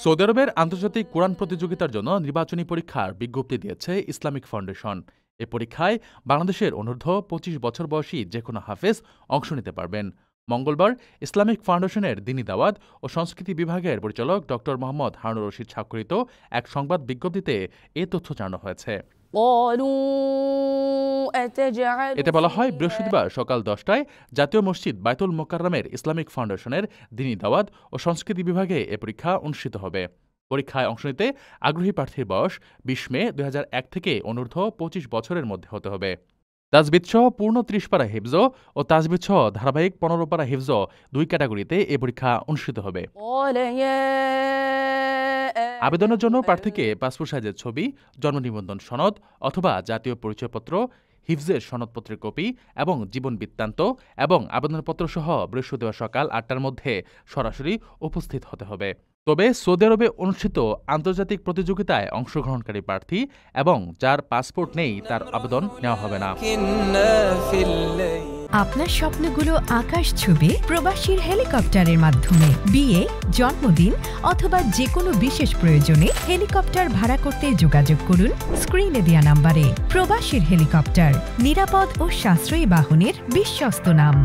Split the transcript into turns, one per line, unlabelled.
Saudi আরবের আন্তর্জাতিক কোরআন প্রতিযোগিতার জন্য নির্বাচনী পরীক্ষার বিজ্ঞপ্তি দিয়েছে ইসলামিক ফাউন্ডেশন। এ পরীক্ষায় বাংলাদেশের অনূর্ধ্ব ২৫ বছর বয়সী যে কোনো হাফেজ অংশ নিতে পারবেন। মঙ্গলবার ইসলামিক ফাউন্ডেশনের দ্বীনি দাওয়াত ও সংস্কৃতি বিভাগের পরিচালক ড. মোহাম্মদ হারুনুর রশিদ স্বাক্ষরিত এক সংবাদ বিজ্ঞপ্তিতে এ তথ্য জানানো হয়েছে। এতে বলা হয়, বৃহস্পতিবার সকাল ১০টায় জাতীয় মসজিদ বায়তুল মোকাররমের ইসলামিক ফাউন্ডেশনের দ্বীনি দাওয়াত ও সংস্কৃতি বিভাগে এ পরীক্ষা অনুষ্ঠিত হবে। পরীক্ষায় অংশ নিতে আগ্রহী প্রার্থীর বয়স ২০ মে ২০০১ থেকে অনূর্ধ্ব ২৫ বছরের মধ্যে হতে হবে। তাজবিদসহ পূর্ণ ৩০ পারা হিফজ ও তাজবিদসহ ধারাবাহিক ১৫ পারা হিফজ ২ ক্যাটাগরিতে এ পরীক্ষা অনুষ্ঠিত হবে। আবেদনের জন্য প্রার্থীকে পাসপোর্ট সাইজের ছবি, জন্ম নিবন্ধন সনদ অথবা জাতীয় পরিচয়পত্র, হিফজের সনদপত্রের কপি এবং জীবন বৃত্তান্ত এবং আবেদনপত্র সহ বৃহস্পতিবার সকাল ৮টার মধ্যে সরাসরি উপস্থিত হতে হবে। তবে সৌদি আরবে অনুষ্ঠিত আন্তর্জাতিক প্রতিযোগিতায় অংশগ্রহণকারী প্রার্থী এবং যার পাসপোর্ট নেই তার আবেদন নেওয়া হবে না।
আপনার স্বপ্নগুলো আকাশ ছুবে প্রবাসীর হেলিকপ্টারের মাধ্যমে। বিয়ে, জন্মদিন অথবা যে কোনো বিশেষ প্রয়োজনে হেলিকপ্টার ভাড়া করতে যোগাযোগ করুন স্ক্রিনে দেয়া নাম্বারে। প্রবাসীর হেলিকপ্টার, নিরাপদ ও সাশ্রয়ী বাহনের বিশ্বস্ত নাম।